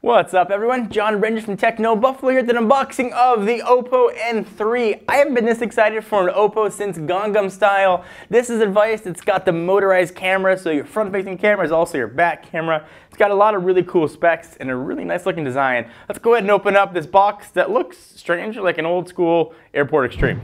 What's up everyone? John Rangers from Techno Buffalo here with an unboxing of the Oppo N3. I haven't been this excited for an Oppo since Gangnam Style. This is a device that's got the motorized camera, so your front-facing camera is also your back camera. It's got a lot of really cool specs and a really nice looking design. Let's go ahead and open up this box that looks strangely like an old school Airport Extreme.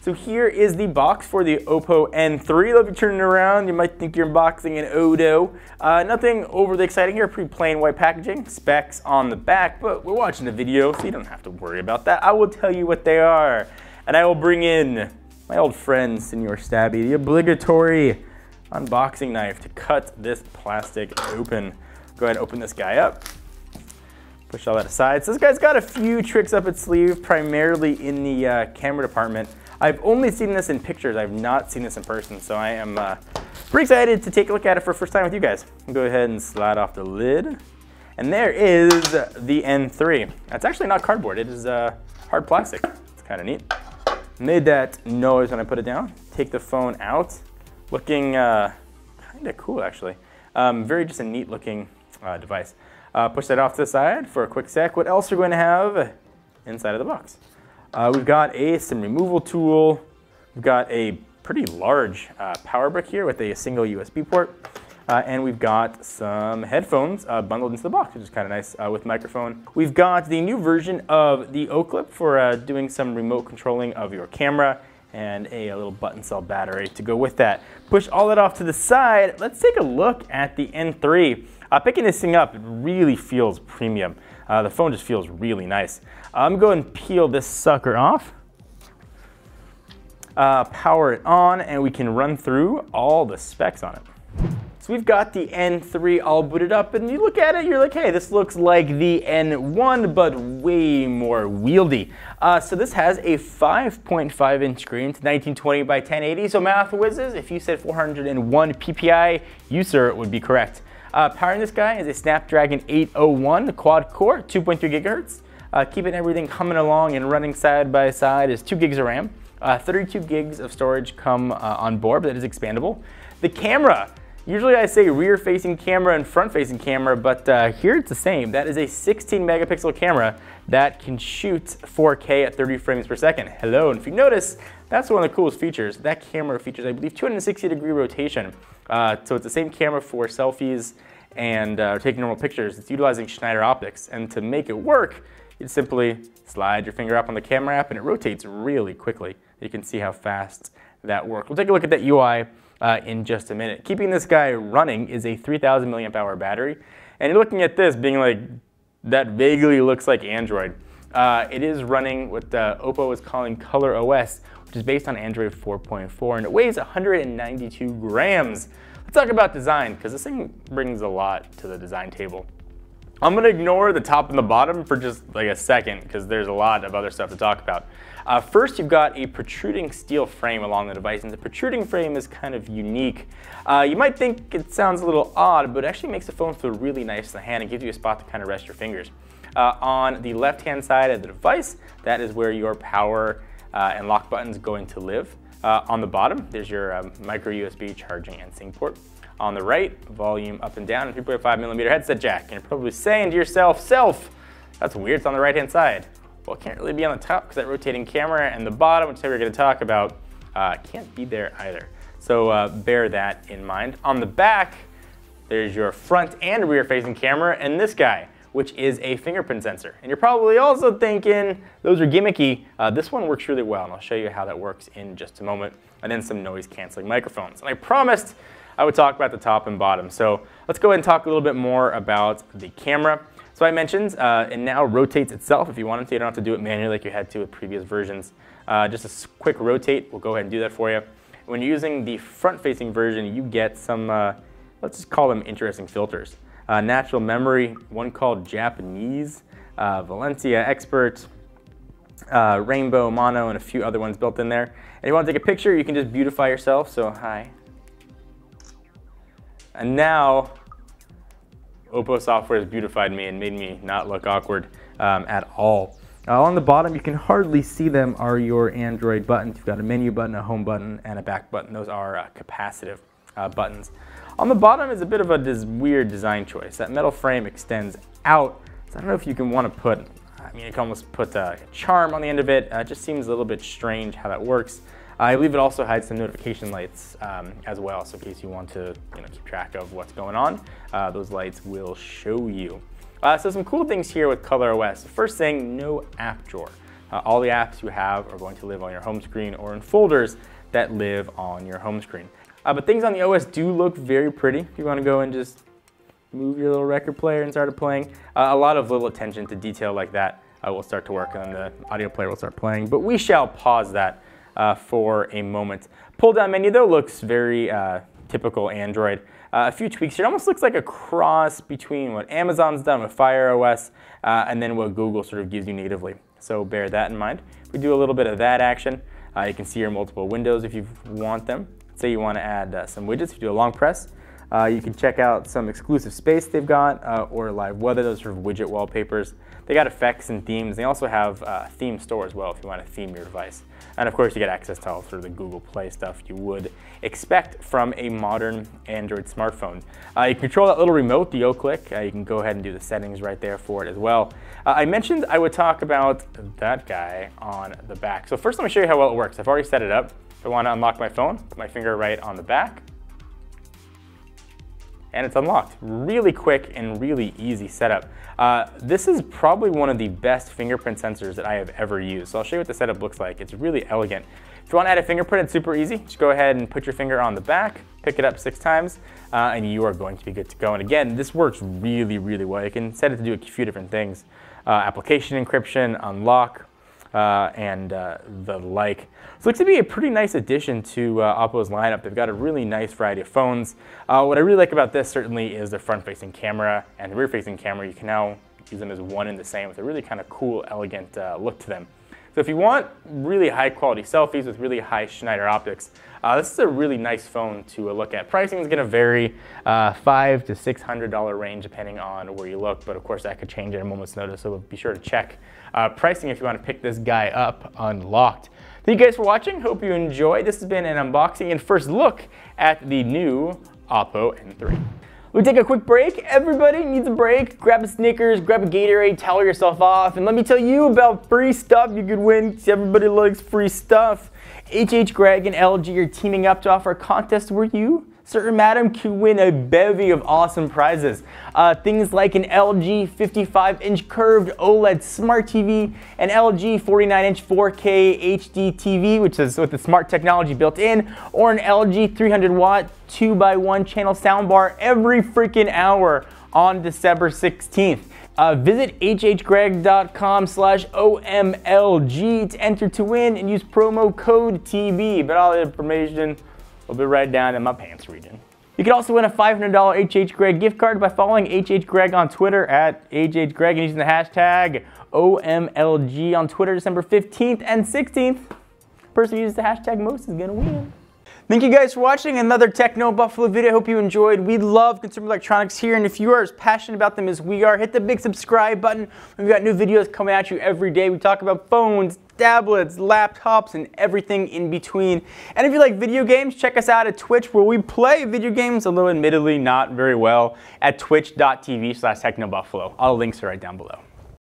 So here is the box for the Oppo N3. If you turn it around, you might think you're unboxing an Odo. Nothing overly exciting here, pretty plain white packaging, specs on the back, but we're watching the video, so you don't have to worry about that. I will tell you what they are, and I will bring in my old friend, Senor Stabby, the obligatory unboxing knife to cut this plastic open. Go ahead and open this guy up. Push all that aside. So this guy's got a few tricks up its sleeve, primarily in the camera department. I've only seen this in pictures. I've not seen this in person, so I am pretty excited to take a look at it for the first time with you guys. I'll go ahead and slide off the lid. And there is the N3. That's actually not cardboard. It is hard plastic. It's kind of neat. Made that noise when I put it down. Take the phone out. Looking kind of cool, actually. Very just a neat looking device. Push that off to the side for a quick sec. What else are we going to have inside of the box? We've got a SIM removal tool. We've got a pretty large power brick here with a single USB port. And we've got some headphones bundled into the box, which is kind of nice with microphone. We've got the new version of the O-clip for doing some remote controlling of your camera and a little button cell battery to go with that. Push all that off to the side. Let's take a look at the N3. Picking this thing up, it really feels premium. The phone just feels really nice. I'm going to peel this sucker off, power it on, and we can run through all the specs on it. So we've got the N3 all booted up, and you look at it, you're like, hey, this looks like the N1, but way more wieldy. So this has a 5.5 inch screen to 1920 by 1080. So math whizzes, if you said 401 PPI, you, sir, would be correct. Powering this guy is a Snapdragon 801 quad core, 2.3 gigahertz. Keeping everything humming along and running side by side is 2 gigs of RAM. 32 gigs of storage come on board, but it is expandable. The camera, usually I say rear-facing camera and front-facing camera, but here it's the same. That is a 16 megapixel camera that can shoot 4K at 30 frames per second. Hello, and if you notice, that's one of the coolest features. That camera features, I believe, 260-degree rotation. So it's the same camera for selfies and taking normal pictures. It's utilizing Schneider optics, and to make it work, you simply slide your finger up on the camera app and it rotates really quickly. You can see how fast that works. We'll take a look at that UI in just a minute. Keeping this guy running is a 3000 milliamp hour battery, and you're looking at this being like, that vaguely looks like Android. It is running what Oppo is calling Color OS, which is based on Android 4.4, and it weighs 192 grams. Let's talk about design, because this thing brings a lot to the design table. I'm going to ignore the top and the bottom for just like a second, because there's a lot of other stuff to talk about. First, you've got a protruding steel frame along the device, and the protruding frame is kind of unique. You might think it sounds a little odd, but it actually makes the phone feel really nice in the hand and gives you a spot to kind of rest your fingers. On the left-hand side of the device, that is where your power and lock button's going to live. On the bottom, there's your micro USB charging and sync port. On the right, volume up and down, and 3.5mm headset jack. And you're probably saying to yourself, that's weird, it's on the right-hand side. Well, it can't really be on the top because that rotating camera, and the bottom, which we're going to talk about, can't be there either. So bear that in mind. On the back, there's your front and rear-facing camera, and this guy, which is a fingerprint sensor. And you're probably also thinking, those are gimmicky. This one works really well, and I'll show you how that works in just a moment. And then some noise-canceling microphones. And I promised I would talk about the top and bottom. So let's go ahead and talk a little bit more about the camera. So I mentioned it now rotates itself. If you wanted to, you don't have to do it manually like you had to with previous versions. Just a quick rotate, we'll go ahead and do that for you. When you're using the front-facing version, you get some, let's just call them interesting filters. Natural memory, one called Japanese, Valencia Expert, Rainbow, Mono, and a few other ones built in there. And you want to take a picture, you can just beautify yourself, so hi. And now, Oppo software has beautified me and made me not look awkward at all. On the bottom, you can hardly see them, are your Android buttons. You've got a menu button, a home button, and a back button. Those are capacitive buttons. On the bottom is a bit of a weird design choice. That metal frame extends out, so I don't know if you can want to put, you can almost put a charm on the end of it. It just seems a little bit strange how that works. I believe it also hides some notification lights as well, so in case you want to keep track of what's going on, those lights will show you. So some cool things here with ColorOS. The first thing, no app drawer. All the apps you have are going to live on your home screen or in folders that live on your home screen. But things on the OS do look very pretty. If you want to go and just move your little record player and start playing, a lot of little attention to detail like that will start to work, and then the audio player will start playing. But we shall pause that for a moment. Pull down menu though looks very typical Android. A few tweaks here. It almost looks like a cross between what Amazon's done with Fire OS and then what Google sort of gives you natively. So bear that in mind. If we do a little bit of that action, you can see your multiple windows if you want them. Say you want to add some widgets. If you do a long press, you can check out some exclusive space they've got or live weather, those sort of widget wallpapers. They got effects and themes. They also have a theme store as well if you want to theme your device. And of course you get access to all sort of the Google Play stuff you would expect from a modern Android smartphone. You can control that little remote, the O-click. You can go ahead and do the settings right there for it as well. I mentioned I would talk about that guy on the back. So first let me show you how well it works. I've already set it up. If I want to unlock my phone, put my finger right on the back, and it's unlocked. Really quick and really easy setup. This is probably one of the best fingerprint sensors that I have ever used. So I'll show you what the setup looks like. It's really elegant. If you want to add a fingerprint, it's super easy. Just go ahead and put your finger on the back, pick it up 6 times, and you are going to be good to go. And again, this works really, really well. You can set it to do a few different things. Application encryption, unlock, and the like. So it looks to be a pretty nice addition to Oppo's lineup. They've got a really nice variety of phones. What I really like about this certainly is the front-facing camera and the rear-facing camera. You can now use them as one and the same with a really kind of cool, elegant look to them. So if you want really high-quality selfies with really high Schneider optics, this is a really nice phone to look at. Pricing is going to vary $500 to $600 range depending on where you look, but of course that could change at a moment's notice, so be sure to check pricing if you want to pick this guy up unlocked. Thank you guys for watching. Hope you enjoyed. This has been an unboxing and first look at the new Oppo N3. We'll take a quick break. Everybody needs a break. Grab a Snickers, grab a Gatorade, towel yourself off, and let me tell you about free stuff you could win. Everybody likes free stuff. Greg and LG are teaming up to offer a contest where you, sir and madam, can win a bevy of awesome prizes. Things like an LG 55-inch curved OLED smart TV, an LG 49-inch 4K HD TV, which is with the smart technology built in, or an LG 300-watt 2x1 channel soundbar every freaking hour on December 16th. Visit hhgreg.com/OMLG to enter to win and use promo code TB, but all the information will be right down in my pants region. You can also win a $500 HHGreg gift card by following HHGreg on Twitter at HHGreg and using the hashtag OMLG on Twitter December 15th and 16th. The person who uses the hashtag most is gonna win. Thank you guys for watching another Techno Buffalo video. I hope you enjoyed. We love consumer electronics here, and if you are as passionate about them as we are, hit the big subscribe button. We've got new videos coming at you every day. We talk about phones, tablets, laptops, and everything in between. And if you like video games, check us out at Twitch, where we play video games, although admittedly not very well, at twitch.tv/technobuffalo. All the links are right down below.